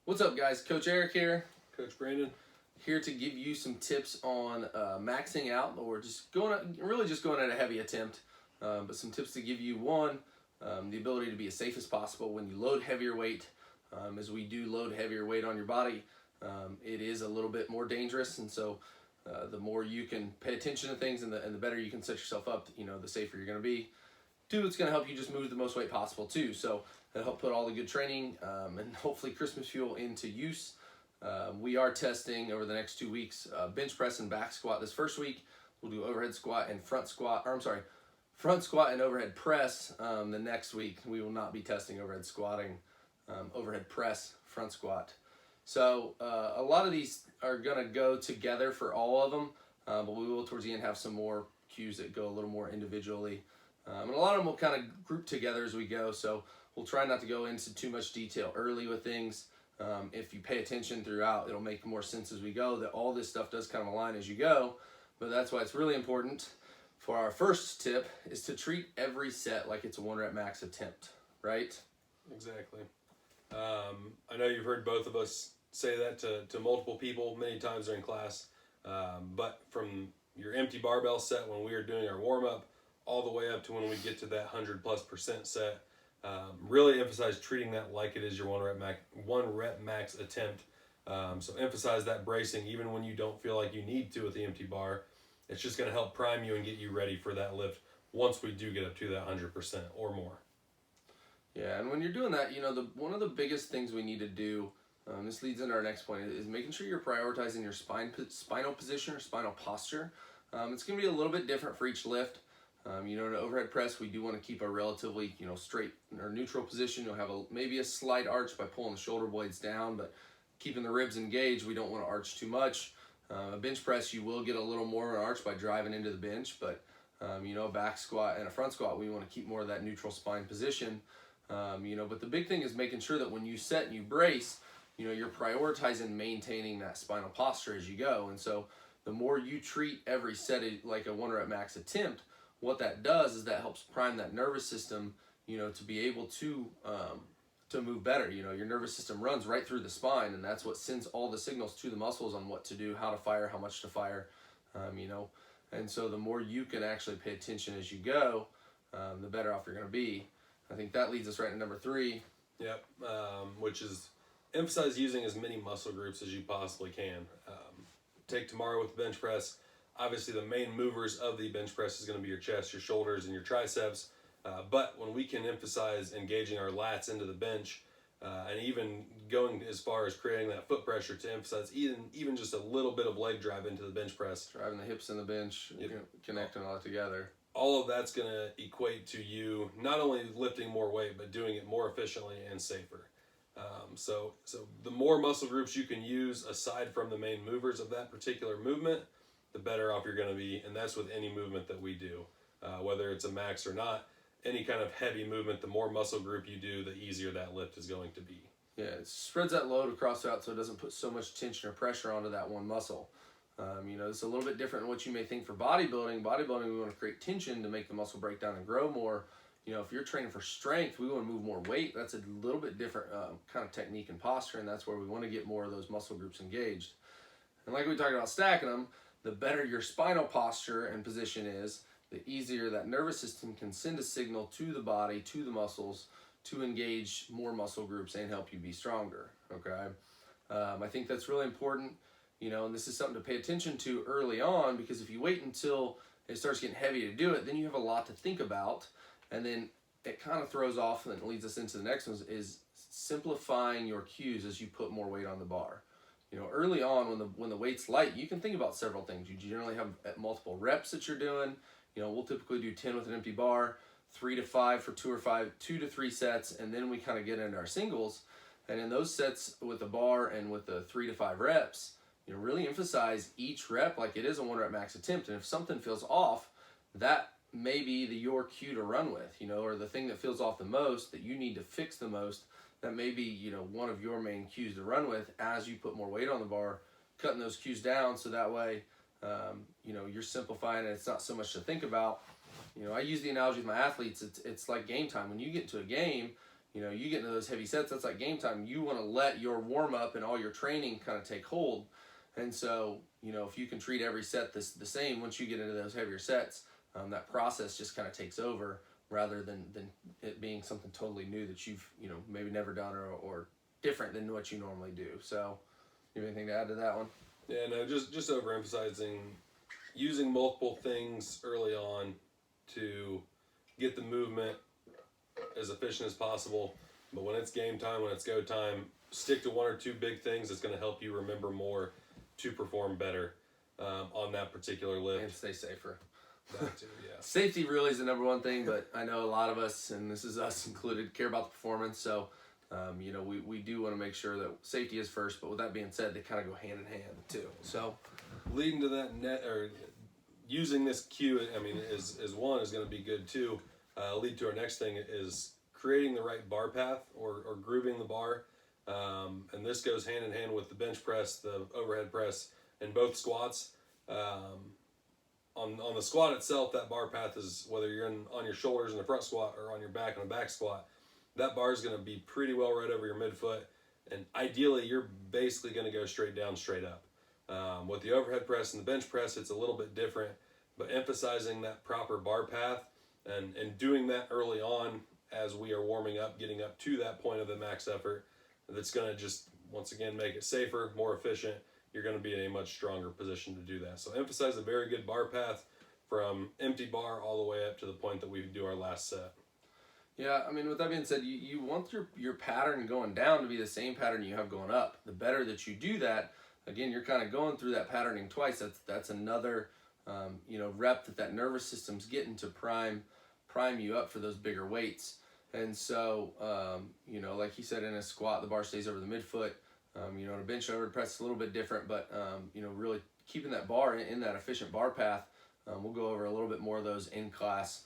What's up, guys? Coach Eric here. Coach Brandon. Here to give you some tips on maxing out, or just going at a heavy attempt. But some tips to give you the ability to be as safe as possible when you load heavier weight. As we do load heavier weight on your body, it is a little bit more dangerous, and so the more you can pay attention to things, and the better you can set yourself up, the safer you're going to be. Two, it's going to help you just move the most weight possible too. So that'll help put all the good training and hopefully Christmas fuel into use. We are testing over the next 2 weeks bench press and back squat. This first week we'll do overhead squat and front squat and overhead press. The next week we will not be testing overhead squatting, overhead press, front squat. So a lot of these are going to go together for all of them, but we will towards the end have some more cues that go a little more individually. And a lot of them will kind of group together as we go, so we'll try not to go into too much detail early with things. If you pay attention throughout, it'll make more sense as we go, that all this stuff does kind of align as you go, but that's why it's really important. For our first tip is to treat every set like it's a 1 rep max attempt, right? Exactly. I know you've heard both of us say that to multiple people many times during class, but from your empty barbell set when we are doing our warm-up all the way up to when we get to that 100+% set, really emphasize treating that like it is your 1 rep max attempt. So emphasize that bracing even when you don't feel like you need to with the empty bar. It's just going to help prime you and get you ready for that lift once we do get up to that 100% or more. Yeah, and when you're doing that, one of the biggest things we need to do, this leads into our next point, is making sure you're prioritizing your spinal position or spinal posture. It's going to be a little bit different for each lift. In an overhead press, we do want to keep a relatively, straight or neutral position. You'll have maybe a slight arch by pulling the shoulder blades down, but keeping the ribs engaged. We don't want to arch too much. A bench press, you will get a little more of an arch by driving into the bench, but a back squat and a front squat, we want to keep more of that neutral spine position. But the big thing is making sure that when you set and you brace, you're prioritizing maintaining that spinal posture as you go. And so the more you treat every set like a 1 rep max attempt, what that does is that helps prime that nervous system, to be able to move better. Your nervous system runs right through the spine, and that's what sends all the signals to the muscles on what to do, how to fire, how much to fire, And so the more you can actually pay attention as you go, the better off you're going to be. I think that leads us right to number 3. Yep, which is emphasize using as many muscle groups as you possibly can. Take tomorrow with the bench press. Obviously, the main movers of the bench press is going to be your chest, your shoulders, and your triceps. But when we can emphasize engaging our lats into the bench, and even going as far as creating that foot pressure to emphasize even just a little bit of leg drive into the bench press. Driving the hips in the bench, connecting all that together. All of that's going to equate to you not only lifting more weight, but doing it more efficiently and safer. So the more muscle groups you can use aside from the main movers of that particular movement, the better off you're going to be. And that's with any movement that we do, whether it's a max or not. Any kind of heavy movement, the more muscle group you do, the easier that lift is going to be. Yeah, it spreads that load across out so it doesn't put so much tension or pressure onto that one muscle. It's a little bit different than what you may think for bodybuilding. Bodybuilding, we want to create tension to make the muscle break down and grow more. If you're training for strength, we want to move more weight. That's a little bit different kind of technique and posture, and that's where we want to get more of those muscle groups engaged. And like we talked about stacking them, the better your spinal posture and position is, the easier that nervous system can send a signal to the body, to the muscles, to engage more muscle groups and help you be stronger, okay? I think that's really important, and this is something to pay attention to early on, because if you wait until it starts getting heavy to do it, then you have a lot to think about, and then it kind of throws off and leads us into the next one, is simplifying your cues as you put more weight on the bar. Early on when the weight's light, you can think about several things. You generally have multiple reps that you're doing. We'll typically do 10 with an empty bar, 3 to 5 for 2 to 3 sets, and then we kind of get into our singles. And in those sets with the bar and with the 3 to 5 reps, really emphasize each rep like it is a 1 rep max attempt. And if something feels off, that may be your cue to run with, or the thing that feels off the most that you need to fix the most. That may be, one of your main cues to run with as you put more weight on the bar, cutting those cues down so that way, you're simplifying and it's not so much to think about. I use the analogy with my athletes. It's like game time. When you get into a game, you know, you get into those heavy sets, that's like game time. You want to let your warm up and all your training kind of take hold. And so, you know, if you can treat every set the same, once you get into those heavier sets, that process just kind of takes over rather than it being something totally new that you've, you know, maybe never done or different than what you normally do. So, you have anything to add to that one? Yeah, no, just overemphasizing using multiple things early on to get the movement as efficient as possible. But when it's game time, when it's go time, stick to one or two big things that's going to help you remember more to perform better on that particular lift. And stay safer. That too, yeah. Safety really is the number one thing, but I know a lot of us, and this is us included, care about the performance. So, you know, we do want to make sure that safety is first. But with that being said, they kind of go hand in hand too. So, leading to that net or using this cue, I mean, is one is going to be good too. Lead to our next thing is creating the right bar path or grooving the bar. And this goes hand in hand with the bench press, the overhead press, and both squats. On the squat itself, that bar path is whether you're on your shoulders in the front squat or on your back in a back squat. That bar is going to be pretty well right over your midfoot, and ideally you're basically going to go straight down, straight up. With the overhead press and the bench press, it's a little bit different, but emphasizing that proper bar path and doing that early on as we are warming up, getting up to that point of the max effort, that's going to just, once again, make it safer, more efficient. You're going to be in a much stronger position to do that. So emphasize a very good bar path from empty bar all the way up to the point that we do our last set. yeah, I mean, with that being said, you want your pattern going down to be the same pattern you have going up. The better that you do that, again, you're kind of going through that patterning twice. That's another, you know, rep that nervous system's getting to prime you up for those bigger weights. And so, you know, like he said, in a squat, the bar stays over the midfoot. You know, in a bench overhead press, it's a little bit different, but, you know, really keeping that bar in that efficient bar path. We'll go over a little bit more of those in class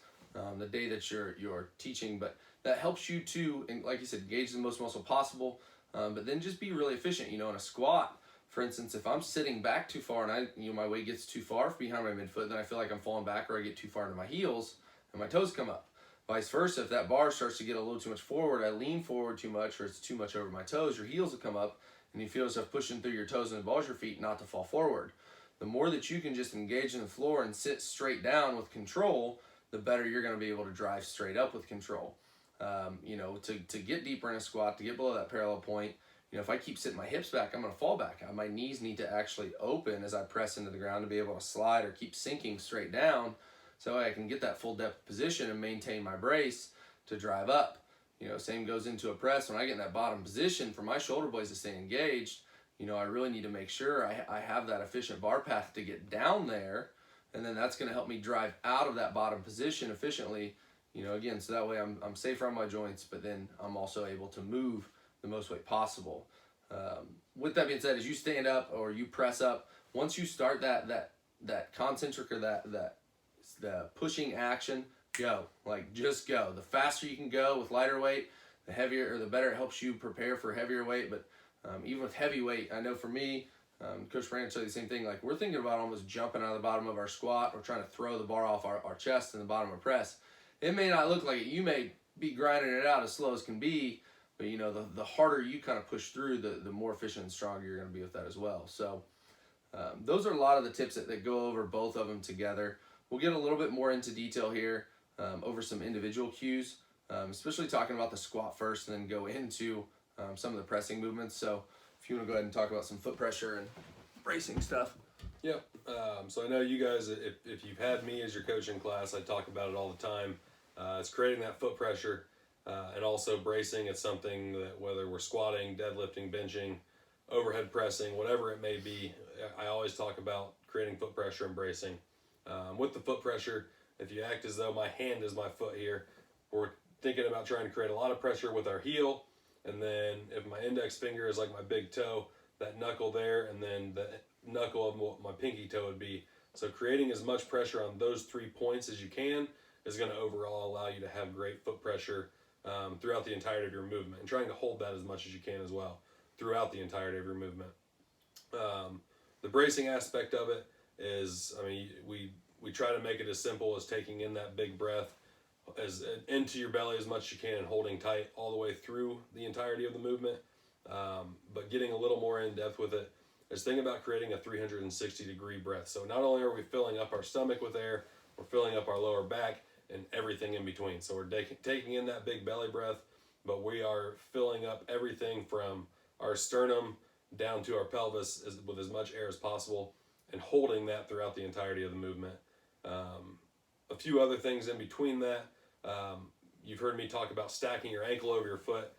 the day that you're teaching, but that helps you to, and like you said, engage the most muscle possible, but then just be really efficient. You know, in a squat, for instance, if I'm sitting back too far and my weight gets too far behind my midfoot, then I feel like I'm falling back, or I get too far into my heels and my toes come up. Vice versa, if that bar starts to get a little too much forward, I lean forward too much, or it's too much over my toes, your heels will come up, and you feel yourself pushing through your toes and the balls of your feet not to fall forward. The more that you can just engage in the floor and sit straight down with control, the better you're going to be able to drive straight up with control. You know, to get deeper in a squat, to get below that parallel point, you know, if I keep sitting my hips back, I'm going to fall back. My knees need to actually open as I press into the ground to be able to slide or keep sinking straight down, so I can get that full depth position and maintain my brace to drive up. You know, same goes into a press. When I get in that bottom position for my shoulder blades to stay engaged, you know, I really need to make sure I have that efficient bar path to get down there, and then that's going to help me drive out of that bottom position efficiently, you know, again, so that way I'm safer on my joints, but then I'm also able to move the most weight possible. With that being said, as you stand up or you press up, once you start that concentric or the pushing action, go. Like, just go. The faster you can go with lighter weight, the heavier or the better it helps you prepare for heavier weight. But even with heavy weight, I know for me, Coach Brandon said the same thing. Like, we're thinking about almost jumping out of the bottom of our squat or trying to throw the bar off our chest in the bottom of press. It may not look like it. You may be grinding it out as slow as can be, but, you know, the harder you kind of push through, the more efficient and stronger you're going to be with that as well. So those are a lot of the tips that go over both of them together. We'll get a little bit more into detail here over some individual cues, especially talking about the squat first and then go into some of the pressing movements. So if you want to go ahead and talk about some foot pressure and bracing stuff. Yep. So I know you guys, if you've had me as your coach in class, I talk about it all the time. It's creating that foot pressure and also bracing. It's something that whether we're squatting, deadlifting, benching, overhead pressing, whatever it may be, I always talk about creating foot pressure and bracing. With the foot pressure, if you act as though my hand is my foot here, we're thinking about trying to create a lot of pressure with our heel, and then if my index finger is like my big toe, that knuckle there, and then the knuckle of what my pinky toe would be. So creating as much pressure on those 3 points as you can is going to overall allow you to have great foot pressure throughout the entirety of your movement, and trying to hold that as much as you can as well throughout the entirety of your movement. The bracing aspect of it is, I mean, we try to make it as simple as taking in that big breath as into your belly as much as you can and holding tight all the way through the entirety of the movement. But getting a little more in depth with it is thinking about creating a 360-degree breath. So not only are we filling up our stomach with air, we're filling up our lower back and everything in between. So we're taking in that big belly breath, but we are filling up everything from our sternum down to our pelvis with as much air as possible and holding that throughout the entirety of the movement. A few other things in between that. You've heard me talk about stacking your ankle over your foot.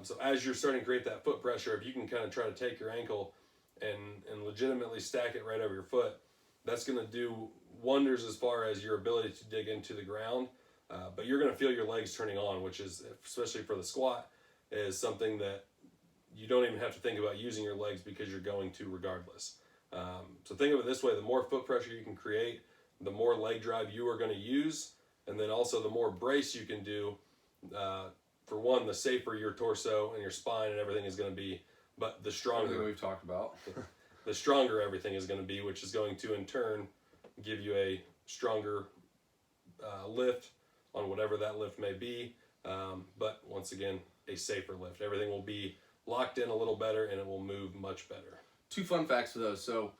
So as you're starting to create that foot pressure, if you can kind of try to take your ankle and legitimately stack it right over your foot, that's going to do wonders as far as your ability to dig into the ground. But you're going to feel your legs turning on, which is, especially for the squat, is something that you don't even have to think about using your legs because you're going to regardless. So think of it this way: the more foot pressure you can create, the more leg drive you are going to use, and then also the more brace you can do. For one, the safer your torso and your spine and everything is going to be, but the stronger Everything we've talked about. the stronger everything is going to be, which is going to in turn give you a stronger lift on whatever that lift may be. But once again, a safer lift. Everything will be locked in a little better and it will move much better. 2 fun facts for those. So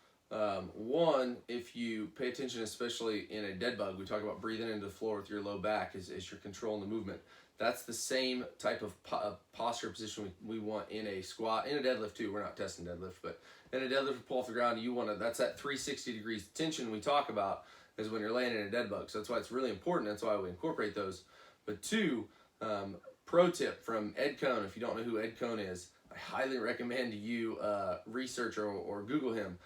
one, if you pay attention, especially in a dead bug, we talk about breathing into the floor with your low back as you're controlling the movement. That's the same type of posture position we want in a squat, in a deadlift too. We're not testing deadlift, but in a deadlift to pull off the ground, you want to, that's that 360 degrees tension we talk about is when you're laying in a dead bug. So that's why it's really important. That's why we incorporate those. But 2, pro tip from Ed Coan. If you don't know who Ed Coan is, I highly recommend you research or Google him.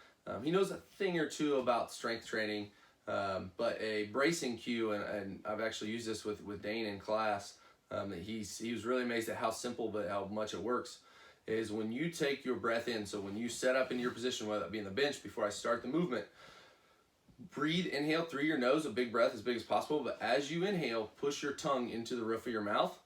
He knows a thing or two about strength training, but a bracing cue, and I've actually used this with Dane in class. He was really amazed at how simple but how much it works. Is when you take your breath in. So when you set up in your position, whether it be in the bench before I start the movement, breathe, inhale through your nose, a big breath as big as possible. But as you inhale, push your tongue into the roof of your mouth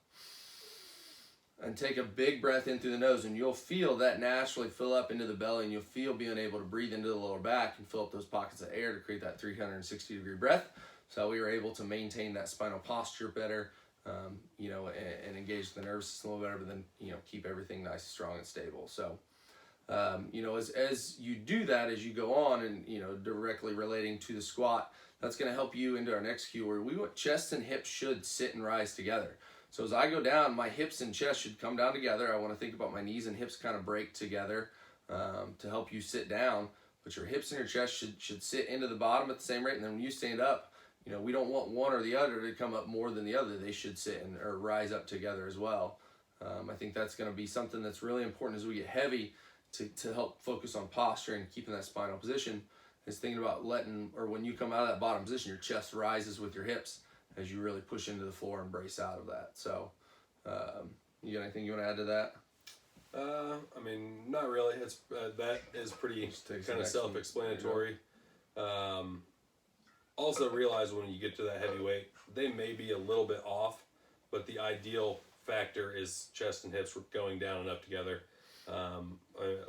and take a big breath in through the nose, and you'll feel that naturally fill up into the belly, and you'll feel being able to breathe into the lower back and fill up those pockets of air to create that 360-degree breath. So we were able to maintain that spinal posture better, and engage the nervous system a little better, but then, keep everything nice, strong, and stable. So, as you do that, as you go on and, directly relating to the squat, that's going to help you into our next cue where we want chest and hips should sit and rise together. So as I go down, my hips and chest should come down together. I want to think about my knees and hips kind of break together to help you sit down. But your hips and your chest should sit into the bottom at the same rate. And then when you stand up, we don't want one or the other to come up more than the other. They should sit or rise up together as well. I think that's going to be something that's really important as we get heavy to help focus on posture and keeping that spinal position, is thinking about when you come out of that bottom position, your chest rises with your hips as you really push into the floor and brace out of that. So, you got anything you want to add to that? Not really. It's that is pretty kind of self-explanatory. Also realize when you get to that heavy weight, they may be a little bit off, but the ideal factor is chest and hips going down and up together.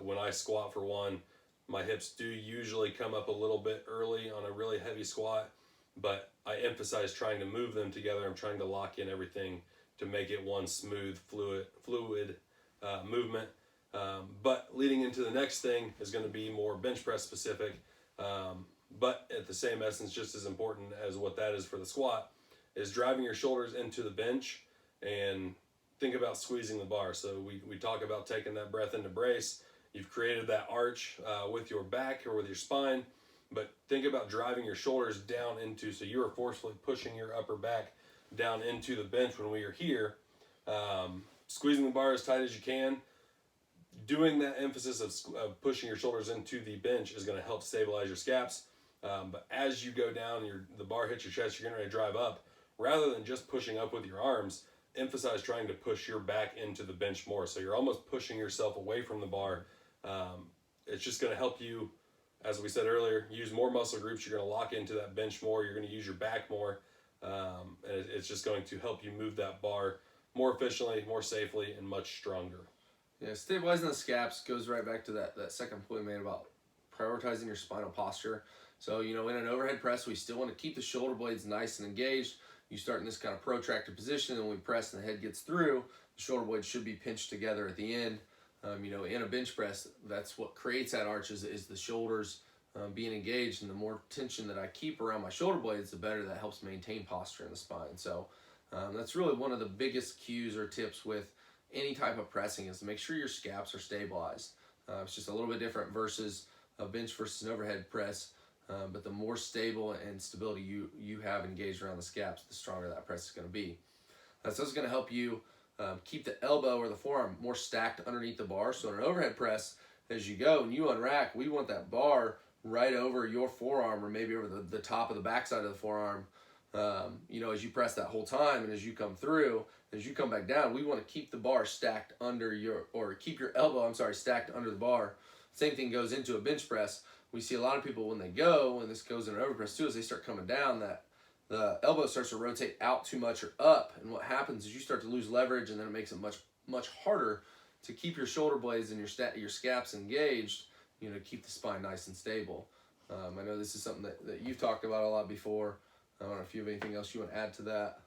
When I squat, for one, my hips do usually come up a little bit early on a really heavy squat, but I emphasize trying to move them together. I'm trying to lock in everything to make it one smooth, fluid movement. But leading into the next thing is going to be more bench press specific. But at the same essence, just as important as what that is for the squat, is driving your shoulders into the bench and think about squeezing the bar. So we talk about taking that breath into brace. You've created that arch with your back or with your spine, but think about driving your shoulders down into, so you are forcefully pushing your upper back down into the bench when we are here, squeezing the bar as tight as you can. Doing that emphasis of pushing your shoulders into the bench is going to help stabilize your scaps. But as you go down, the bar hits your chest, you're getting ready to drive up. Rather than just pushing up with your arms, emphasize trying to push your back into the bench more. So you're almost pushing yourself away from the bar. It's just going to help you, as we said earlier, use more muscle groups. You're going to lock into that bench more. You're going to use your back more. And it's just going to help you move that bar more efficiently, more safely, and much stronger. Yeah, stabilizing the scaps goes right back to that second point we made about prioritizing your spinal posture. So, in an overhead press, we still want to keep the shoulder blades nice and engaged. you start in this kind of protracted position, and when we press and the head gets through, the shoulder blades should be pinched together at the end. In a bench press, that's what creates that arch is the shoulders being engaged, and the more tension that I keep around my shoulder blades, the better that helps maintain posture in the spine. So that's really one of the biggest cues or tips with any type of pressing, is to make sure your scaps are stabilized. It's just a little bit different versus a bench versus an overhead press, but the more stable and stability you have engaged around the scaps, the stronger that press is going to be. So it's going to help you keep the elbow or the forearm more stacked underneath the bar. So in an overhead press, as you go and you unrack, we want that bar right over your forearm, or maybe over the top of the backside of the forearm. As you press that whole time, and as you come through, as you come back down, we want to keep the bar stacked under keep your elbow, stacked under the bar. Same thing goes into a bench press. We see a lot of people when they go, and this goes in an overpress too, as they start coming down, that the elbow starts to rotate out too much or up, and what happens is you start to lose leverage, and then it makes it much harder to keep your shoulder blades and your scaps engaged, to keep the spine nice and stable. I know this is something that you've talked about a lot before. I don't know if you have anything else you want to add to that.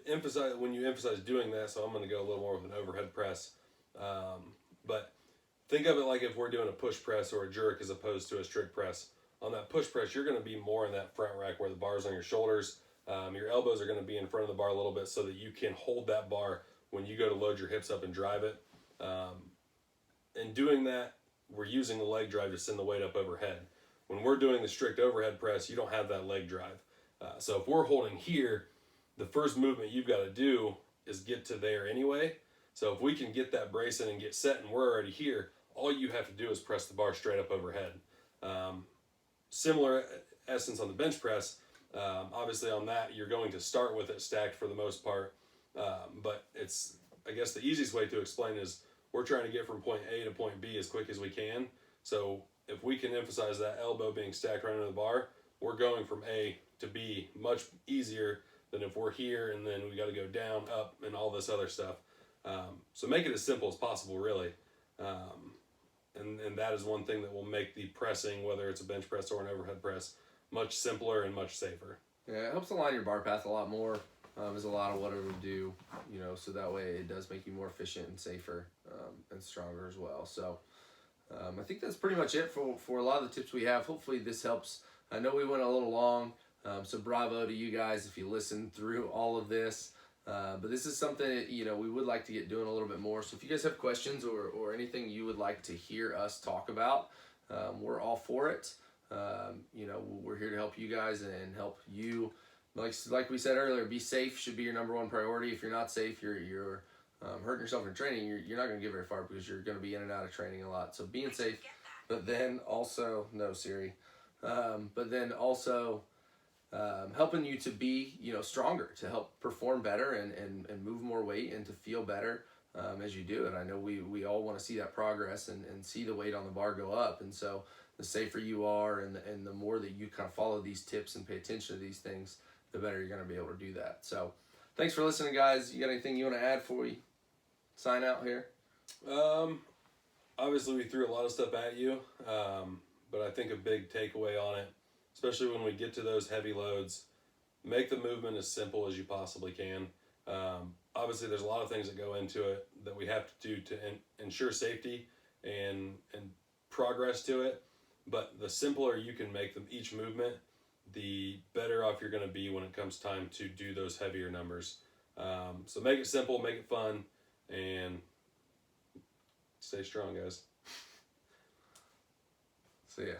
Emphasize when you emphasize doing that. So I'm going to go a little more with an overhead press, but think of it like if we're doing a push press or a jerk as opposed to a strict press. On that push press, you're going to be more in that front rack where the bar's on your shoulders. Your elbows are going to be in front of the bar a little bit so that you can hold that bar when you go to load your hips up and drive it. And doing that, we're using the leg drive to send the weight up overhead. When we're doing the strict overhead press, you don't have that leg drive. So if we're holding here, the first movement you've got to do is get to there anyway. So if we can get that brace in and get set and we're already here, all you have to do is press the bar straight up overhead. Similar essence on the bench press. Obviously on that, you're going to start with it stacked for the most part. But I guess the easiest way to explain is we're trying to get from point A to point B as quick as we can. So if we can emphasize that elbow being stacked right under the bar, we're going from A to B much easier than if we're here and then we got to go down, up, and all this other stuff. So make it as simple as possible, really. And that is one thing that will make the pressing, whether it's a bench press or an overhead press, much simpler and much safer. Yeah, it helps align your bar path a lot more. Is a lot of what it would do, so that way it does make you more efficient and safer and stronger as well. So I think that's pretty much it for a lot of the tips we have. Hopefully this helps. I know we went a little long, so bravo to you guys if you listened through all of this. But this is something that, we would like to get doing a little bit more. So if you guys have questions or anything you would like to hear us talk about, we're all for it. We're here to help you guys and help you. Like we said earlier, be safe should be your number one priority. If you're not safe, you're hurting yourself in training. You're not going to get very far because you're going to be in and out of training a lot. So being safe, but then also no Siri, but then also helping you to be stronger, to help perform better and move more weight and to feel better as you do it. I know we all want to see that progress and see the weight on the bar go up. And so the safer you are and the more that you kind of follow these tips and pay attention to these things, the better you're going to be able to do that. So thanks for listening, guys. You got anything you want to add before we sign out here? Obviously we threw a lot of stuff at you, but I think a big takeaway on it, especially when we get to those heavy loads, make the movement as simple as you possibly can. Obviously there's a lot of things that go into it that we have to do to ensure safety and progress to it, but the simpler you can make them each movement, the better off you're going to be when it comes time to do those heavier numbers. So make it simple, make it fun, and stay strong, guys. See ya.